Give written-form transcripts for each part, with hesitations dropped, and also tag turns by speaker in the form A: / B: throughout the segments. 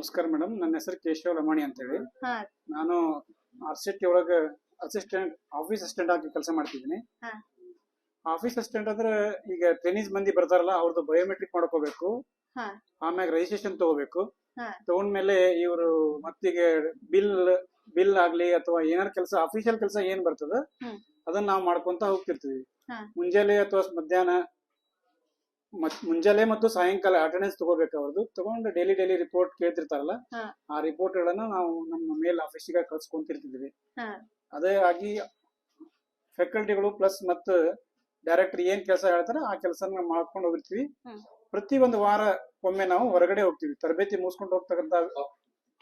A: ನಮಸ್ಕಾರ ಮೇಡಮ್, ನನ್ನ ಹೆಸರು ಕೇಶವ ಲಮಾಣಿ ಅಂತ ಹೇಳಿ.
B: ಹಾ
A: ನಾನು RCT ಒಳಗೆ ಆಫೀಸ್ ಅಸಿಸ್ಟೆಂಟ್ ಆಗಿ ಕೆಲಸ ಮಾಡ್ತಿದ್ದೀನಿ.
B: ಹಾ
A: ಆಫೀಸ್ ಅಸಿಸ್ಟೆಂಟ್ ಅಂದ್ರೆ ಈಗ ಟ್ರೈನೀಸ್ ಮಂದಿ ಬರ್ತಾರಲ್ಲ, ಅವ್ರದ್ದು ಬಯೋಮೆಟ್ರಿಕ್ ಮಾಡ್ಕೋಬೇಕು,
B: ಹಾ
A: ಆಮ್ಯಾಗ ರಿಜಿಸ್ಟ್ರೇಷನ್ ತಗೋಬೇಕು.
B: ಹಾ
A: ತಗೊಂಡ್ಮೇಲೆ ಇವರು ಮತ್ತೀಗ ಬಿಲ್ ಆಗ್ಲಿ ಅಥವಾ ಏನಾರ ಕೆಲಸ ಅಫಿಷಿಯಲ್ ಕೆಲಸ ಏನ್ ಬರ್ತದ
B: ಹ್ಮ್
A: ಅದನ್ನ ನಾವು ಮಾಡ್ಕೊಂತ ಹೋಗ್ತಿರ್ತೀವಿ.
B: ಹಾ
A: ಮುಂಜಾನೆ ಅಥವಾ ಮಧ್ಯಾಹ್ನ ಮುಂಜಾನೆ ಮತ್ತು ಸಾಯಂಕಾಲ ಅಟೆಂಡೆನ್ಸ್ ತಗೋಬೇಕು. ಅವ್ರದ್ದು ತಗೊಂಡು ಡೈಲಿ ರಿಪೋರ್ಟ್ ಕೇಳ್ತಿರ್ತಾರಲ್ಲ,
B: ಹಾ
A: ಆ ರಿಪೋರ್ಟ್ ಗಳನ್ನ ನಾವು ನಮ್ಮ ಮೇಲ್ ಆಫೀಸಿಗೆ ಕಳ್ಸ್ಕೊಂತಿರ್ತಿದ್ವಿ.
B: ಹಾ
A: ಅದೇ ಆಗಿ ಫ್ಯಾಕಲ್ಟಿಗಳು ಪ್ಲಸ್ ಮತ್ತು ಡೈರೆಕ್ಟರ್ ಏನ್ ಕೆಲಸ ಹೇಳ್ತಾರ ಆ ಕೆಲಸ ಮಾಡ್ಕೊಂಡು ಹೋಗಿರ್ತೀವಿ.
B: ಹ್ಮ್
A: ಪ್ರತಿ ಒಂದು ವಾರ ಒಮ್ಮೆ ನಾವು ಹೊರಗಡೆ ಹೋಗ್ತೀವಿ. ತರಬೇತಿ ಮುಗಿಸ್ಕೊಂಡು ಹೋಗ್ತಕ್ಕಂತ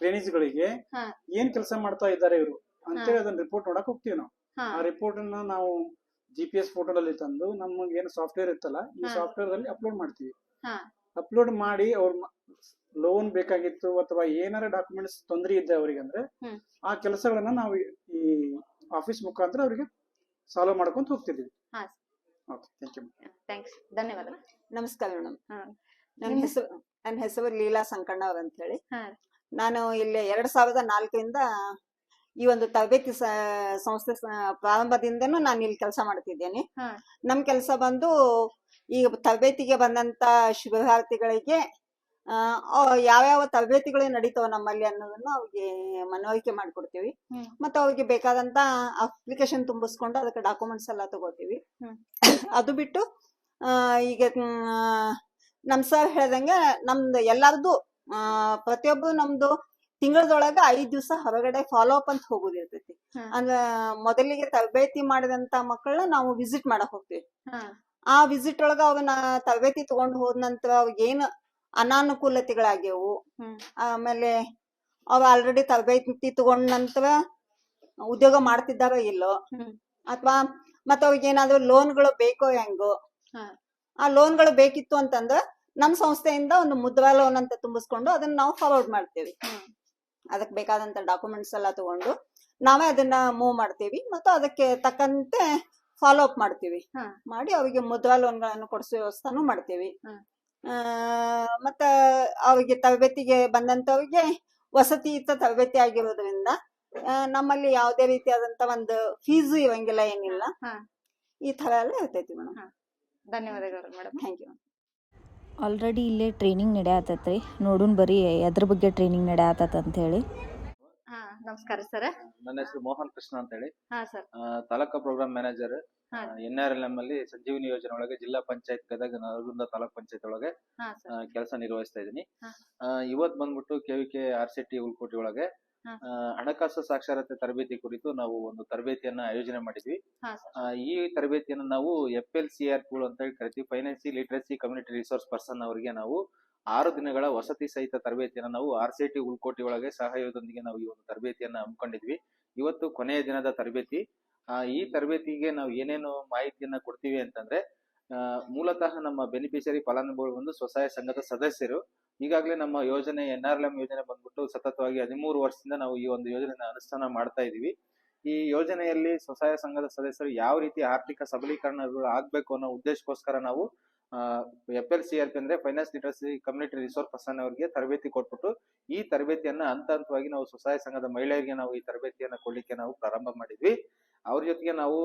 A: ಟ್ರೈನೀಸ್ ಗಳಿಗೆ
B: ಹಾ
A: ಏನ್ ಕೆಲಸ ಮಾಡ್ತಾ ಇದ್ದಾರೆ ಇವರು ಅಂತೇಳಿ ಅದನ್ನ ರಿಪೋರ್ಟ್ ನೋಡಕ್ ಹೋಗ್ತೀವಿ ನಾವು.
B: ಹಾ
A: ಆ ರಿಪೋರ್ಟ್ ಅನ್ನ ನಾವು GPS ಫೋಟೋದಲ್ಲಿ ತಂದು ನಮಗೆ ಏನು ಸಾಫ್ಟ್ವೇರ್ ಇರ್ತಲ್ಲ, ಈ
B: ಹಾ.
A: ಸಾಫ್ಟ್ವೇರ್ ಅಲ್ಲಿ ಅಪ್ಲೋಡ್ ಮಾಡ್ತೀವಿ.
B: ಹಾ
A: ಅಪ್ಲೋಡ್ ಮಾಡಿ ಅವ್ರ ಲೋನ್ ಬೇಕಾಗಿತ್ತು ಅಥವಾ ಏನಾರ ಡಾಕ್ಯುಮೆಂಟ್ಸ್ ತೊಂದರೆ ಇದ್ದೆ ಅವರಿಗೆ ಅಂದ್ರೆ
B: ಹ್ಮ್
A: ಆ ಕೆಲಸಗಳನ್ನ ನಾವು ಈ ಆಫೀಸ್ ಮುಖಾಂತರ ಅವರಿಗೆ ಸಾಲ್ವ್ ಮಾಡ್ಕೊಂತ ಹೋಗ್ತಿದ್ದೀವಿ.
B: ಹಾ
A: ಓಕೆ, ಥ್ಯಾಂಕ್ ಯು.
B: ಥ್ಯಾಂಕ್ಸ್, ಧನ್ಯವಾದ.
C: ನಮಸ್ಕಾರ ಮೇಡಮ್.
B: ಹಾ
C: ನನ್ನ ಹೆಸರು ಲೀಲಾ ಸಂಕಣ್ಣ ಅವ್ರ ಅಂತ ಹೇಳಿ.
B: ಹಾ
C: ನಾನು ಇಲ್ಲಿ 2004ರಿಂದ ಈ ಒಂದು ತರಬೇತಿ ಸಂಸ್ಥೆ ಪ್ರಾರಂಭದಿಂದನೂ ನಾನು ಇಲ್ಲಿ ಕೆಲಸ ಮಾಡ್ತಿದ್ದೇನೆ.
B: ಹಾ
C: ನಮ್ ಕೆಲಸ ಬಂದು ಈಗ ತರಬೇತಿಗೆ ಬಂದಂತ ಶುಭಾರ್ಥಿಗಳಿಗೆ ಯಾವ್ಯಾವ ತರಬೇತಿಗಳು ನಡೀತಾವ ನಮ್ಮಲ್ಲಿ ಅನ್ನೋದನ್ನ ಅವ್ರಿಗೆ ಮನವರಿಕೆ ಮಾಡ್ಕೊಡ್ತೀವಿ.
B: ಹ್ಮ್
C: ಮತ್ತೆ ಅವ್ರಿಗೆ ಬೇಕಾದಂತ ಅಪ್ಲಿಕೇಶನ್ ತುಂಬಿಸ್ಕೊಂಡು ಅದಕ್ಕೆ ಡಾಕ್ಯುಮೆಂಟ್ಸ್ ಎಲ್ಲ ತಗೋತೀವಿ.
B: ಹ್ಮ್
C: ಅದು ಬಿಟ್ಟು ಈಗ ನಮ್ ಸರ್ ಹೇಳ್ದಂಗೆ ನಮ್ದು ಎಲ್ಲಾರ್ದು ಪ್ರತಿಯೊಬ್ರು ನಮ್ದು ತಿಂಗಳದೊಳಗ 5 ದಿವಸ ಹೊರಗಡೆ ಫಾಲೋ ಅಪ್ ಅಂತ ಹೋಗೋದಿರ್ತೈತಿ.
B: ಹಾ
C: ಅಂದ್ರ ಮೊದಲಿಗೆ ತರಬೇತಿ ಮಾಡಿದಂತ ಮಕ್ಕಳನ್ನ ನಾವು ವಿಸಿಟ್ ಮಾಡಕ್ ಹೋಗ್ತೀವಿ.
B: ಹಾ
C: ಆ ವಿಸಿಟ್ ಒಳಗ ಅವನ್ನ ತರಬೇತಿ ತಗೊಂಡು ಹೋದ ನಂತರ ಅವ್ರಿಗೆ ಏನು ಅನಾನುಕೂಲತೆಗಳಾಗ್ಯವು,
B: ಹ್ಮ್
C: ಆಮೇಲೆ ಅವ್ ಆಲ್ರೆಡಿ ತರಬೇತಿ ತಗೊಂಡ ನಂತರ ಉದ್ಯೋಗ ಮಾಡ್ತಿದ್ದಾರೋ ಇಲ್ಲೋ,
B: ಹ್ಮ್
C: ಅಥವಾ ಮತ್ತ ಅವ್ರಿಗೆ ಏನಾದ್ರು ಲೋನ್ಗಳು ಬೇಕೋ ಹೆಂಗೋ,
B: ಹಾ
C: ಆ ಲೋನ್ಗಳು ಬೇಕಿತ್ತು ಅಂತಂದ್ರ ನಮ್ ಸಂಸ್ಥೆಯಿಂದ ಒಂದು ಮುದ್ರಾ ಲೋನ್ ಅಂತ ತುಂಬಿಸ್ಕೊಂಡು ಅದನ್ನ ನಾವು ಫಾರ್ವರ್ಡ್ ಮಾಡ್ತೇವೆ.
B: ಹ್ಮ್
C: ಅದಕ್ಕೆ ಬೇಕಾದಂತ ಡಾಕ್ಯುಮೆಂಟ್ಸ್ ಎಲ್ಲ ತಗೊಂಡು ನಾವೇ ಅದನ್ನ ಮೂವ್ ಮಾಡ್ತೀವಿ ಮತ್ತು ಅದಕ್ಕೆ ತಕ್ಕಂತೆ ಫಾಲೋ ಅಪ್ ಮಾಡ್ತೀವಿ.
B: ಹಾ
C: ಮಾಡಿ ಅವರಿಗೆ ಮುದ್ರಾ ಲೋನ್ಗಳನ್ನು ಕೊಡಿಸೋ ವ್ಯವಸ್ಥಾನು ಮಾಡ್ತೀವಿ.
B: ಹ್ಮ್
C: ಮತ್ತ ಅವರಿಗೆ ತರಬೇತಿಗೆ ಬಂದಂತವ್ರಿಗೆ ವಸತಿಯುತ ತರಬೇತಿ ಆಗಿರೋದ್ರಿಂದ ನಮ್ಮಲ್ಲಿ ಯಾವುದೇ ರೀತಿಯಾದಂತ ಒಂದು ಫೀಸು ಇರಂಗಿಲ್ಲ, ಏನಿಲ್ಲ.
B: ಹಾ
C: ಈ ತರ ಎಲ್ಲ ಇರ್ತೈತಿ ಮೇಡಮ್.
B: ಹಾ ಧನ್ಯವಾದಗಳು ಮೇಡಮ್.
C: Thank you.
D: ಆಲ್ರೆಡಿ ಇಲ್ಲೇ ಟ್ರೈನಿಂಗ್ ನಡೆಯತ್ತೈತ್ರಿ. ನೋಡುನ್ ಬರೀ ಎದ್ರ ಬಗ್ಗೆ ಟ್ರೈನಿಂಗ್ ನಡೆಯತ್ತ ಅಂತ ಹೇಳಿ.
B: ಹಾ ನಮಸ್ಕಾರ ಸರ್.
E: ನನ್ನ ಹೆಸರು ಮೋಹನ್ ಕೃಷ್ಣ ಅಂತ ಹೇಳಿ,
B: ಹಾ ಸರ್.
E: ತಾಲೂಕಾ ಪ್ರೋಗ್ರಾಮ್ ಮ್ಯಾನೇಜರ್
B: ಹಾ
E: NRLM ಅಲ್ಲಿ ಸಂಜೀವಿನಿ ಯೋಜನೆ ಒಳಗೆ ಜಿಲ್ಲಾ ಪಂಚಾಯತ್ ಗದಗ ನರಗುಂದ ತಾಲೂಕ್ ಪಂಚಾಯತ್ ಒಳಗೆ
B: ಹಾ ಸರ್.
E: ಕೆಲಸ ನಿರ್ವಹಿಸ್ತಾ ಇದ್ದೀನಿ.
B: ಹಾ.
E: ಇವತ್ ಬಂದ್ಬಿಟ್ಟು KVK RCT ಉಳ್ಕೋಟಿ ಒಳಗೆ
B: ಹಾ.
E: ಹಣಕಾಸು ಸಾಕ್ಷರತೆ ತರಬೇತಿ ಕುರಿತು ನಾವು ಒಂದು ತರಬೇತಿಯನ್ನ ಆಯೋಜನೆ ಮಾಡಿದ್ವಿ.
B: ಹಾ ಸರ್.
E: ಈ ತರಬೇತಿಯನ್ನು ನಾವು FLCRP ಅಂತ ಹೇಳಿ ಕರಿತೀವಿ, ಫೈನಾನ್ಸಿ ಲಿಟ್ರಸಿ ಕಮ್ಯುನಿಟಿ ರಿಸೋರ್ಸ್ ಪರ್ಸನ್ ಅವರಿಗೆ ನಾವು 6 ದಿನಗಳ ವಸತಿ ಸಹಿತ ತರಬೇತಿಯನ್ನು ನಾವು RCT ಉಳ್ಕೋಟಿ ಒಳಗೆ ಸಹಯೋಗದೊಂದಿಗೆ ನಾವು ಈ ಒಂದು ತರಬೇತಿಯನ್ನ ಹಮ್ಮಿಕೊಂಡಿದ್ವಿ. ಇವತ್ತು ಕೊನೆಯ ದಿನದ ತರಬೇತಿ. ಈ ತರಬೇತಿಗೆ ನಾವು ಏನೇನು ಮಾಹಿತಿಯನ್ನ ಕೊಡ್ತೀವಿ ಅಂತಂದ್ರೆ, ಮೂಲತಃ ನಮ್ಮ ಬೆನಿಫಿಷರಿ ಫಲಾನುಭವಿಗಳು ಒಂದು ಸ್ವಸಹಾಯ ಸಂಘದ ಸದಸ್ಯರು. ಈಗಾಗಲೇ ನಮ್ಮ ಯೋಜನೆ NRLM ಯೋಜನೆ ಬಂದ್ಬಿಟ್ಟು ಸತತವಾಗಿ 13 ವರ್ಷದಿಂದ ನಾವು ಈ ಒಂದು ಯೋಜನೆನ ಅನುಷ್ಠಾನ ಮಾಡ್ತಾ ಇದೀವಿ. ಈ ಯೋಜನೆಯಲ್ಲಿ ಸ್ವಸಹಾಯ ಸಂಘದ ಸದಸ್ಯರು ಯಾವ ರೀತಿ ಆರ್ಥಿಕ ಸಬಲೀಕರಣಗಳು ಆಗ್ಬೇಕು ಅನ್ನೋ ಉದ್ದೇಶಕ್ಕೋಸ್ಕರ ನಾವು FLCRP ಅಂದ್ರೆ finance literacy community resource person ಅವರಿಗೆ ತರಬೇತಿ ಕೊಟ್ಬಿಟ್ಟು ಈ ತರಬೇತಿಯನ್ನ ಹಂತವಾಗಿ ನಾವು ಸ್ವಸಹಾಯ ಸಂಘದ ಮಹಿಳೆಯರಿಗೆ ನಾವು ಈ ತರಬೇತಿಯನ್ನ ಕೊಡ್ಲಿಕ್ಕೆ ನಾವು ಪ್ರಾರಂಭ ಮಾಡಿದ್ವಿ. ಅವ್ರ ಜೊತೆಗೆ ನಾವು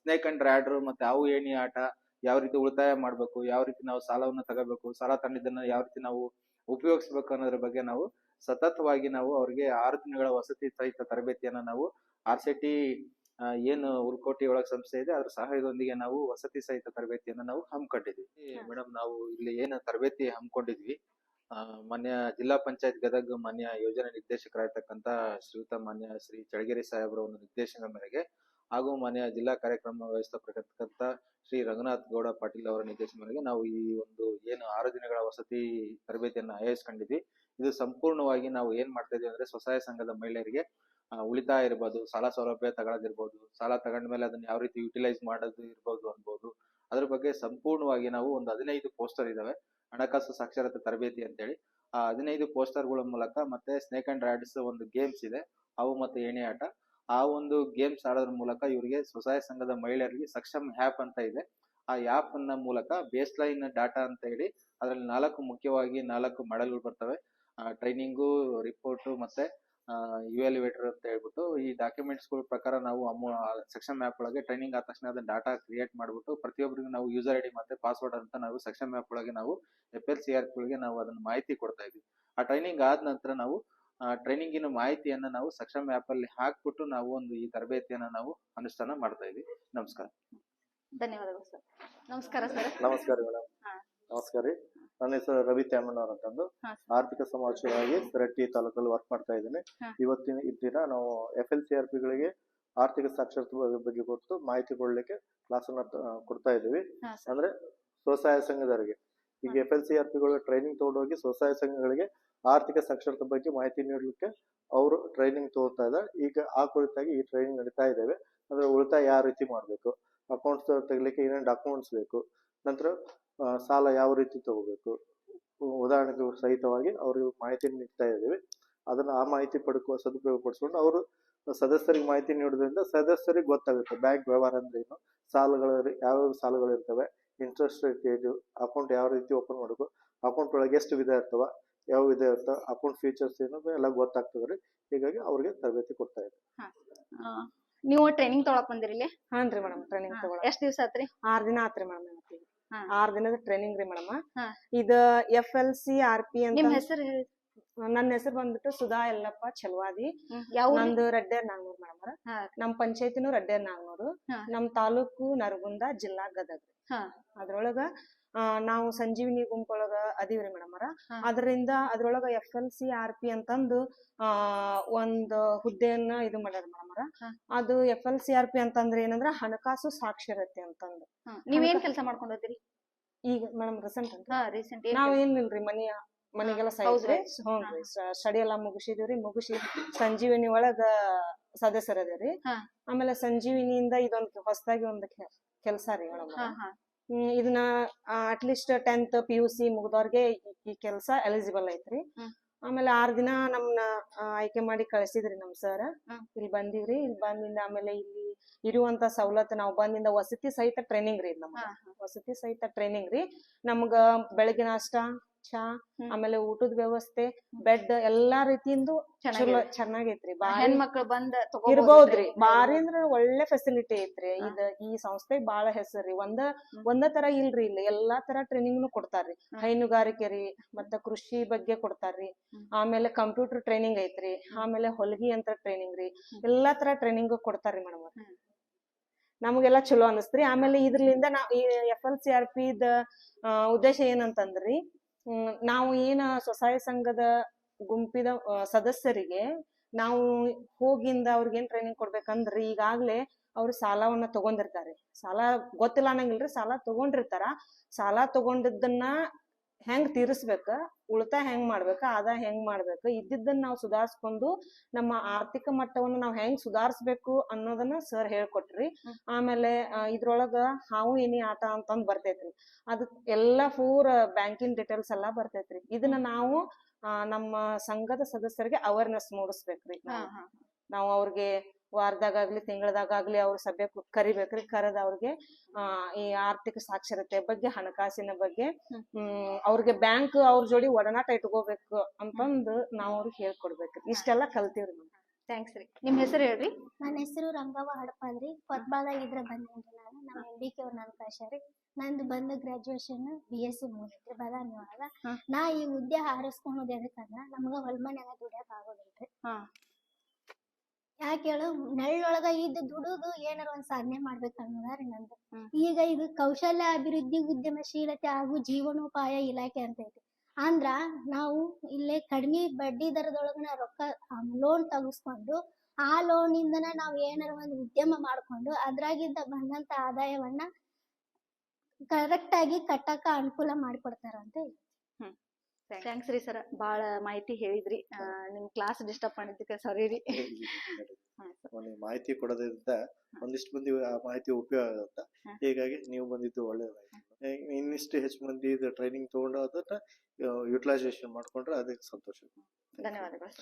E: ಸ್ನೇಕ್ ಅಂಡ್ ರ್ಯಾಡರ್ ಮತ್ತೆ ಹಾವು ಏಣಿ ಆಟ, ಯಾವ ರೀತಿ ಉಳಿತಾಯ ಮಾಡ್ಬೇಕು, ಯಾವ ರೀತಿ ನಾವು ಸಾಲವನ್ನು ತಗೋಬೇಕು, ಸಾಲ ತಂದಿದ್ದನ್ನ ಯಾವ ರೀತಿ ನಾವು ಉಪಯೋಗಿಸ್ಬೇಕು ಅನ್ನೋದ್ರ ಬಗ್ಗೆ ನಾವು ಸತತವಾಗಿ ನಾವು ಅವ್ರಿಗೆ 6 ದಿನಗಳ ವಸತಿ ಸಹಿತ ತರಬೇತಿಯನ್ನ ನಾವು RCT ಏನು ಉಳ್ಕೋಟಿ ಒಳಗ್ ಸಂಸ್ಥೆ ಇದೆ ಅದ್ರ ಸಹಾಯದೊಂದಿಗೆ ನಾವು ವಸತಿ ಸಹಿತ ತರಬೇತಿಯನ್ನ ನಾವು ಹಮ್ಮಿಕೊಂಡಿದ್ವಿ. ಮೇಡಮ್, ನಾವು ಇಲ್ಲಿ ಏನು ತರಬೇತಿ ಹಮ್ಮಿಕೊಂಡಿದ್ವಿ, ಮಾನ್ಯ ಜಿಲ್ಲಾ ಪಂಚಾಯತ್ ಗದಗ ಮಾನ್ಯ ಯೋಜನೆ ನಿರ್ದೇಶಕರಾಗಿರ್ತಕ್ಕಂತ ಶ್ರೀಯುತ ಮಾನ್ಯ ಶ್ರೀ ಚಳಗೇರಿ ಸಾಹೇಬ್ರ ಒಂದು ನಿರ್ದೇಶನ ಮೇರೆಗೆ ಹಾಗೂ ಮಾನ್ಯ ಜಿಲ್ಲಾ ಕಾರ್ಯಕ್ರಮ ವ್ಯವಸ್ಥಾಪಕರ್ತಕ್ಕಂತ ಶ್ರೀ ರಂಗನಾಥ್ ಗೌಡ ಪಾಟೀಲ್ ಅವರ ನಿರ್ದೇಶನ ಮೇರೆಗೆ ನಾವು ಈ ಒಂದು ಏನು 6 ದಿನಗಳ ವಸತಿ ತರಬೇತಿಯನ್ನ ಆಯೋಜಿಸ್ಕೊಂಡಿದ್ವಿ. ಇದು ಸಂಪೂರ್ಣವಾಗಿ ನಾವು ಏನ್ ಮಾಡ್ತಾ ಇದೀವಿ ಅಂದ್ರೆ, ಸ್ವಸಹಾಯ ಸಂಘದ ಮಹಿಳೆಯರಿಗೆ ಉಳಿತಾಯ ಇರ್ಬೋದು, ಸಾಲ ಸೌಲಭ್ಯ ತಗೊಳ್ಳೋದಿರ್ಬೋದು, ಸಾಲ ತಗೊಂಡ್ಮೇಲೆ ಅದನ್ನ ಯಾವ ರೀತಿ ಯುಟಿಲೈಸ್ ಮಾಡೋದು ಇರ್ಬೋದು ಅನ್ಬೋದು, ಅದ್ರ ಬಗ್ಗೆ ಸಂಪೂರ್ಣವಾಗಿ ನಾವು ಒಂದು 15 ಪೋಸ್ಟರ್ ಇದಾವೆ ಹಣಕಾಸು ಸಾಕ್ಷರತೆ ತರಬೇತಿ ಅಂತೇಳಿ. ಆ 15 ಪೋಸ್ಟರ್ಗಳ ಮೂಲಕ ಮತ್ತೆ ಸ್ನೇಕ್ ಅಂಡ್ ರ್ಯಾಡ್ಸ್ ಒಂದು ಗೇಮ್ಸ್ ಇದೆ, ಅವು ಮತ್ತೆ ಏಣಿ ಆಟ, ಆ ಒಂದು ಗೇಮ್ಸ್ ಆಡೋದ್ರ ಮೂಲಕ ಇವರಿಗೆ ಸ್ವಸಹಾಯ ಸಂಘದ ಮಹಿಳೆಯರಿಗೆ ಸಕ್ಷಮ್ ಆ್ಯಪ್ ಅಂತ ಇದೆ. ಆ ಆ್ಯಪ್ ಅನ್ನ ಮೂಲಕ ಬೇಸ್ ಲೈನ್ ಡಾಟಾ ಅಂತ ಹೇಳಿ ಅದರಲ್ಲಿ 4 ಮುಖ್ಯವಾಗಿ 4 ಮಾಡೆಲ್ಗಳು ಬರ್ತವೆ. ಟ್ರೈನಿಂಗು, ರಿಪೋರ್ಟ್ ಮತ್ತೆ ಇವ್ಯಾಲ್ಯುವೇಟರ್ ಅಂತ ಹೇಳ್ಬಿಟ್ಟು ಈ ಡಾಕ್ಯುಮೆಂಟ್ಸ್ ಗಳ ಪ್ರಕಾರ ನಾವು ಸೆಕ್ಷನ್ ಮ್ಯಾಪ್ ಒಳಗೆ ಟ್ರೈನಿಂಗ್ ಆದ ತಕ್ಷಣ ಅದನ್ನ ಡಾಟಾ ಕ್ರಿಯೇಟ್ ಮಾಡ್ಬಿಟ್ಟು ಪ್ರತಿಯೊಬ್ಬರಿಗೂ ನಾವು ಯೂಸರ್ ಐಡಿ ಮತ್ತೆ ಪಾಸ್ವರ್ಡ್ ಅಂತ ನಾವು ಸೆಕ್ಷನ್ ಮ್ಯಾಪ್ ಒಳಗೆ ನಾವು FLCRP ಗಳಿಗೆ ನಾವು ಅದನ್ನ ಮಾಹಿತಿ ಕೊಡ್ತಾ ಇದ್ವಿ. ಆ ಟ್ರೈನಿಂಗ್ ಆದ ನಂತರ ನಾವು ಟ್ರೈನಿಂಗಿನ ಮಾಹಿತಿಯನ್ನ ನಾವು ಸೆಕ್ಷನ್ ಮ್ಯಾಪ್ ಅಲ್ಲಿ ಹಾಕ್ಬಿಟ್ಟು ನಾವು ಒಂದು ಈ ತರಬೇತಿಯನ್ನ ನಾವು ಅನುಷ್ಠಾನ ಮಾಡ್ತಾ ಇದ್ವಿ. ನಮಸ್ಕಾರ.
B: ಧನ್ಯವಾದಗಳು ಸರ್. ನಮಸ್ಕಾರ ಸರ್.
F: ನಮಸ್ಕಾರ ಮೇಡಮ್.
B: ಹಾ.
F: ನಮಸ್ಕಾರ ರೀ. ನನ್ನ ಹೆಸರು ರವಿ ತ್ಯಾಮಣ್ಣವ್ರ ಅಂತಂದು
B: ಹಾ.
F: ಆರ್ಥಿಕ ಸಮಾಜವಾಗಿ ಸರಟ್ಟಿ ತಾಲೂಕಲ್ಲಿ ವರ್ಕ್ ಮಾಡ್ತಾ ಇದ್ದೀನಿ.
B: ಹಾ.
F: ಇವತ್ತಿನ ದಿನ ನಾವು FLCRP ಗಳಿಗೆ ಆರ್ಥಿಕ ಸಾಕ್ಷರತೆ ಬಗ್ಗೆ ಕೊಟ್ಟು ಮಾಹಿತಿ ಕೊಡ್ಲಿಕ್ಕೆ ಕ್ಲಾಸ್ ಅನ್ನ ಕೊಡ್ತಾ ಇದ್ದೀವಿ.
B: ಹಾ ಸರ್.
F: ಅಂದ್ರೆ ಸ್ವಸಹಾಯ ಸಂಘದವರಿಗೆ ಈಗ FLCRP ಗಳು ಟ್ರೈನಿಂಗ್ ತಗೊಂಡೋಗಿ ಸ್ವಸಹಾಯ ಸಂಘಗಳಿಗೆ ಆರ್ಥಿಕ ಸಾಕ್ಷರತೆ ಬಗ್ಗೆ ಮಾಹಿತಿ ನೀಡಲಿಕ್ಕೆ ಅವರು ಟ್ರೈನಿಂಗ್ ತಗೋತಾ ಇದ್ದಾರೆ. ಈಗ ಆ ಕುರಿತಾಗಿ ಈ ಟ್ರೈನಿಂಗ್ ನಡೀತಾ ಇದ್ದೇವೆ. ಅಂದ್ರೆ ಉಳಿತಾಯ ಯಾವ ರೀತಿ ಮಾಡ್ಬೇಕು, ಅಕೌಂಟ್ಸ್ ತೆಗಿಲಿಕ್ಕೆ ಏನೇನು ಡಾಕ್ಯುಮೆಂಟ್ಸ್ ಬೇಕು, ನಂತರ ಸಾಲ ಯಾವ ರೀತಿ ತಗೋಬೇಕು, ಉದಾಹರಣೆಗೆ ಸಹಿತವಾಗಿ ಅವ್ರಿಗೆ ಮಾಹಿತಿ ನೀಡ್ತಾ ಇದ್ದೀವಿ. ಅದನ್ನ ಆ ಮಾಹಿತಿ ಸದುಪಯೋಗ ಪಡಿಸ್ಕೊಂಡು ಅವರು ಸದಸ್ಯರಿಗೆ ಮಾಹಿತಿ ನೀಡೋದ್ರಿಂದ ಸದಸ್ಯರಿಗೆ ಗೊತ್ತಾಗುತ್ತೆ ಬ್ಯಾಂಕ್ ವ್ಯವಹಾರ ಅಂದ್ರೆ ಏನು, ಸಾಲಗಳು ಯಾವ್ಯಾವ ಸಾಲಗಳು ಇರ್ತವೆ, ಇಂಟ್ರೆಸ್ಟ್ ರೇಟ್ ಏನು, ಅಕೌಂಟ್ ಯಾವ ರೀತಿ ಓಪನ್ ಮಾಡಬೇಕು, ಅಕೌಂಟ್ ಒಳಗೆ ಎಷ್ಟು ವಿಧ ಇರ್ತವ, ಯಾವ ವಿಧ ಇರ್ತಾವ, ಅಕೌಂಟ್ ಫೀಚರ್ಸ್ ಏನು ಎಲ್ಲ ಗೊತ್ತಾಗ್ತದೆ. ಹೀಗಾಗಿ ಅವ್ರಿಗೆ ತರಬೇತಿ ಕೊಡ್ತಾ ಇದ್ದೀವಿ.
B: ನೀವು ಟ್ರೈನಿಂಗ್ ತಗೊಳಕ್ ಬಂದಿರಿ ಇಲ್ಲಿ?
C: ಹಾನ್ರಿ ಮೇಡಮ್, ಟ್ರೈನಿಂಗ್ ತಗೊಳ
B: ಎಷ್ಟ್ ದಿವಸ ಆತ್ರಿ?
C: 6 ದಿನ ಆತ್ರಿ ಮೇಡಮ್.
B: ಹಾ.
C: 6 ದಿನದ ಟ್ರೈನಿಂಗ್ ರೀ ಮೇಡಮ್.
B: ಹಾ.
C: ಇದು FLCRP ಅಂತ.
B: ನಿಮ್ ಹೆಸರು ಹೇಳಿ.
C: ನನ್ನ ಹೆಸರು ಬಂದ್ಬಿಟ್ಟು ಸುಧಾ ಯಲ್ಲಪ್ಪ ಚಲವಾದಿ.
B: ಯಾವ ಊರು?
C: ನಂದು ರಡ್ಡೇರ್ ನಾಗ್ನೂರ್ ಮೇಡಮ್.
B: ಹಾ.
C: ನಮ್ ಪಂಚಾಯತಿನೂ ರಡ್ಡೇರ್ ನಾಗ್ನೂರು.
B: ಹಾ.
C: ನಮ್ ತಾಲೂಕು ನರಗುಂದ, ಜಿಲ್ಲಾ ಗದಗ.
B: ಹಾ.
C: ಅದ್ರೊಳಗ ನಾವು ಸಂಜೀವಿನಿ ಗುಂಪೊಳಗ ಅದೀವ್ರಿ ಮೇಡಮ್.
B: ಹಾ.
C: ಅದರಿಂದ ಅದ್ರೊಳಗ FLCRP ಅಂತಂದು ಒಂದ್ ಹುದ್ದೆಯನ್ನ ಇದು ಮಾಡ್ಯಾರ ಮೇಡಮ್.
B: ಹಾ.
C: ಅದು FLCRP ಅಂತಂದ್ರೆ ಏನಂದ್ರ ಹಣಕಾಸು ಸಾಕ್ಷರತೆ ಅಂತಂದು.
B: ನೀವೇನ್ ಕೆಲಸ ಮಾಡ್ಕೊಂಡ್ ಹೋಗ್ತೀರಿ
C: ಈಗ ಮೇಡಮ್ ರೀಸೆಂಟ್ ಅಂತ
B: ರೀಸೆಂಟ್?
C: ನಾವ್ ಏನಿಲ್ರಿ ಮನೆಗೆಲ್ಲ
B: ಹೌದ್ರಿ?
C: ಹ್ಞೂನ್ರಿ. ಸ್ಟಡಿ ಎಲ್ಲಾ ಮುಗಿಸಿದಿವ್ರಿ. ಮುಗಿಸಿ ಸಂಜೀವಿನಿ ಒಳಗ ಸದಸ್ಯರದೇವ್ರಿ.
B: ಹಾ.
C: ಆಮೇಲೆ ಸಂಜೀವಿನಿಯಿಂದ ಇದೊಂದು ಹೊಸದಾಗಿ ಒಂದು ಕೆಲ್ಸ ರೀ ಮೇಡಮ್. ಇದನ್ನ ಅಟ್ಲೀಸ್ಟ್ 10th PUC ಮುಗ್ದವ್ರಿಗೆ ಈ ಕೆಲ್ಸ ಎಲಿಜಿಬಲ್ ಐತ್ರಿ. ಆಮೇಲೆ 6 ದಿನ ನಮ್ನ ಆಯ್ಕೆ ಮಾಡಿ ಕಳಿಸಿದ್ರಿ ನಮ್ ಸರ್. ಇಲ್ಲಿ ಬಂದಿವ್ರಿ. ಇಲ್ಲಿ ಬಂದಿಂದ ಆಮೇಲೆ ಇಲ್ಲಿ ಇರುವಂತ ಸವಲತ್ತು ನಾವು ಬಂದಿಂದ ವಸತಿ ಸಹಿತ ಟ್ರೈನಿಂಗ್ ರೀ. ನಮ್ಗ ವಸತಿ ಸಹಿತ ಟ್ರೈನಿಂಗ್ ರೀ. ನಮ್ಗ ಬೆಳಗ್ಗೆ ನಾಷ್ಟ, ಚಾ, ಆಮೇಲೆ ಊಟದ ವ್ಯವಸ್ಥೆ, ಬೆಡ್ ಎಲ್ಲಾ ರೀತಿಯಿಂದ ಚೆನ್ನಾಗೈತ್ರಿ.
B: ಹೆಣ್ಮಕ್ಳು ಬಂದ್
C: ಇರ್ಬೋದ್ರಿ. ಬಾರಿ ಅಂದ್ರ ಒಳ್ಳೆ ಫೆಸಿಲಿಟಿ ಐತ್ರಿ. ಈ ಸಂಸ್ಥೆಗ್ ಬಾಳ ಹೆಸರ್ರಿ. ಒಂದ ತರ ಇಲ್ರಿ. ಇಲ್ಲಿ ಎಲ್ಲಾ ತರ ಟ್ರೈನಿಂಗ್ ಕೊಡ್ತಾರ್ರಿ. ಹೈನುಗಾರಿಕೆ ರೀ, ಮತ್ತ ಕೃಷಿ ಬಗ್ಗೆ ಕೊಡ್ತಾರ್ರಿ. ಆಮೇಲೆ ಕಂಪ್ಯೂಟರ್ ಟ್ರೈನಿಂಗ್ ಐತ್ರಿ. ಆಮೇಲೆ ಹೊಲಿಗೆ ಅಂತ ಟ್ರೈನಿಂಗ್ ರೀ. ಎಲ್ಲಾ ತರ ಟ್ರೈನಿಂಗ್ ಕೊಡ್ತಾರ್ರಿ ಮೇಡಮ್. ನಮಗೆಲ್ಲಾ ಚಲೋ ಅನಸ್ತ್ರಿ. ಆಮೇಲೆ ಇದ್ರಲಿಂದ ಈ FLCRP ದ ಉದ್ದೇಶ ಏನಂತಂದ್ರಿ, ನಾವು ಏನ ಸ್ವಸಹಾಯ ಸಂಘದ ಗುಂಪಿದ ಸದಸ್ಯರಿಗೆ ನಾವು ಹೋಗಿಂದ ಅವ್ರಿಗೇನ್ ಟ್ರೈನಿಂಗ್ ಕೊಡ್ಬೇಕಂದ್ರಿ, ಈಗಾಗ್ಲೇ ಅವ್ರು ಸಾಲವನ್ನ ತಗೊಂಡಿರ್ತಾರೆ. ಸಾಲ ಗೊತ್ತಿಲ್ಲ ಅನ್ನಂಗಿಲ್ರಿ, ಸಾಲ ತಗೊಂಡಿರ್ತಾರ. ಸಾಲ ತಗೊಂಡಿದ್ದನ್ನ ಹೆಂಗ್ ತೀರಿಸ್ಬೇಕ, ಉಳಿತಾಯ ಹೆಂಗ್ ಮಾಡ್ಬೇಕ, ಆದಾಯ ಹೆಂಗ್ ಮಾಡ್ಬೇಕ, ಇದ್ದಿದ್ದನ್ನ ನಾವು ಸುಧಾರಿಸ್ಕೊಂಡು ನಮ್ಮ ಆರ್ಥಿಕ ಮಟ್ಟವನ್ನ ನಾವ್ ಹೆಂಗ್ ಸುಧಾರಿಸ್ಬೇಕು ಅನ್ನೋದನ್ನ ಸರ್ ಹೇಳ್ಕೊಟ್ರಿ. ಆಮೇಲೆ ಇದ್ರೊಳಗ ಹಾವು ಏನಿ ಆಟ ಅಂತಂದ್ ಬರ್ತೈತ್ರಿ. ಅದ್ ಎಲ್ಲಾ ಬ್ಯಾಂಕಿನ್ ಡೀಟೇಲ್ಸ್ ಎಲ್ಲಾ ಬರ್ತೈತ್ರಿ. ಇದನ್ನ ನಾವು ನಮ್ಮ ಸಂಘದ ಸದಸ್ಯರಿಗೆ ಅವೇರ್ನೆಸ್ ಮೂಡಿಸ್ಬೇಕ್ರಿ. ನಾವು ಅವ್ರಿಗೆ ವಾರದಾಗ್ಲಿ ತಿಂಗಳದಾಗ್ಲಿ ಅವ್ರ ಸಭೆ ಕರಿಬೇಕ್ರಿ. ಕರೆದ ಅವ್ರಿಗೆ ಈ ಆರ್ಥಿಕ ಸಾಕ್ಷರತೆ ಬಗ್ಗೆ, ಹಣಕಾಸಿನ ಬಗ್ಗೆ, ಅವ್ರಿಗೆ ಬ್ಯಾಂಕ್ ಅವ್ರ ಜೋಡಿ ಒಡನಾಟ ಇಟ್ಕೋಬೇಕು ಅಂತಂದು ನಾವ್ ಅವ್ರಿಗೆ ಹೇಳ್ಕೊಡ್ಬೇಕ್ರಿ. ಇಷ್ಟೆಲ್ಲಾ ಕಲ್ತೀವ್ರಿ.
B: ಥ್ಯಾಂಕ್ಸ್ ರೀ. ನಿಮ್ ಹೆಸರು ಹೇಳ್ರಿ.
G: ನನ್ನ ಹೆಸರು ರಂಗವ್ವ ಹಡಪ ಅಂದ್ರಿ. ಕೊತ್ಬಾದಾಗ ಇದ್ರ ಬಂದೇನ್ರಿ ನಾನು. ನಮ್ಮ MBK ಅವ್ರ ನನ್ನ ಕಳ್ಸ್ಯಾರಿ. ನಂದು ಬಂದು ಗ್ರಾಜುಯೇಷನ್ BSc ಮುಗಿದ್ರಿ ಬಾದಾಮಿ ಒಳಗ. ನಾ ಈ ಹುದ್ದೆ ಹಾರಿಸ್ಕೊಳೋದು ಎದಕ್ಕಂದ್ರ ನಮ್ಗ ಹೊಲ್ಮನ್ಯಾಗ ದುಡಿಯಾಕ ಆಗೋದಿಲ್ರಿ. ಯಾಕೆ ಹೇಳು, ನೆಳ್ಳೊಳಗ ಇದ್ದು ದುಡುದು ಏನಾರ ಒಂದ್ ಸಾಧನೆ ಮಾಡ್ಬೇಕು ಅನ್ನೋದ್ರಿ ನಂದು. ಈಗ ಇದು ಕೌಶಲ್ಯ ಅಭಿವೃದ್ಧಿ ಉದ್ಯಮಶೀಲತೆ ಹಾಗೂ ಜೀವನೋಪಾಯ ಇಲಾಖೆ ಅಂತ ಐತಿ. ಅಂದ್ರ ನಾವು ಇಲ್ಲೇ ಕಡಿಮೆ ಬಡ್ಡಿ ದರದೊಳಗನ ರೊಕ್ಕ ಲೋನ್ ತಗಸ್ಕೊಂಡು ಆ ಲೋನ್ ಇಂದನ ನಾವ್ ಏನಾರ ಒಂದ್ ಉದ್ಯಮ ಮಾಡ್ಕೊಂಡು ಅದ್ರಾಗಿದ್ದ ಬಂದಂತ ಆದಾಯವನ್ನ ಕರೆಕ್ಟ್ ಆಗಿ ಕಟ್ಟಕ ಅನುಕೂಲ ಮಾಡಿಕೊಡ್ತಾರ ಅಂತ.
B: ಥ್ಯಾಂಕ್ಸ್ ರೀ ಸರ್. ಬಾಳ ಮಾಹಿತಿ ಹೇಳಿದ್ರಿ. ನಿಮ್ ಕ್ಲಾಸ್ ಡಿಸ್ಟರ್ಬ್ ಮಾಡಿದ್ದಕ್ಕೆ ಸಾರಿ ರೀ.
F: ಮಾಹಿತಿ ಕೊಡೋದ್ರಿಂದ ಒಂದಿಷ್ಟು ಮಂದಿ ಆ ಮಾಹಿತಿ ಉಪಯೋಗ ಆಗುತ್ತೆ. ಹೀಗಾಗಿ ನೀವು ಬಂದಿದ್ದು ಒಳ್ಳೇದಾಯ್ತು. ಇನ್ನಿಷ್ಟು ಹೆಚ್ಚು ಮಂದಿ ಟ್ರೈನಿಂಗ್ ತಗೊಂಡು ಅದನ್ನ ಯುಟಿಲೈಸೇಷನ್ ಮಾಡ್ಕೊಂಡ್ರೆ ಅದಕ್ಕೆ ಸಂತೋಷ.
B: ಧನ್ಯವಾದಗಳು.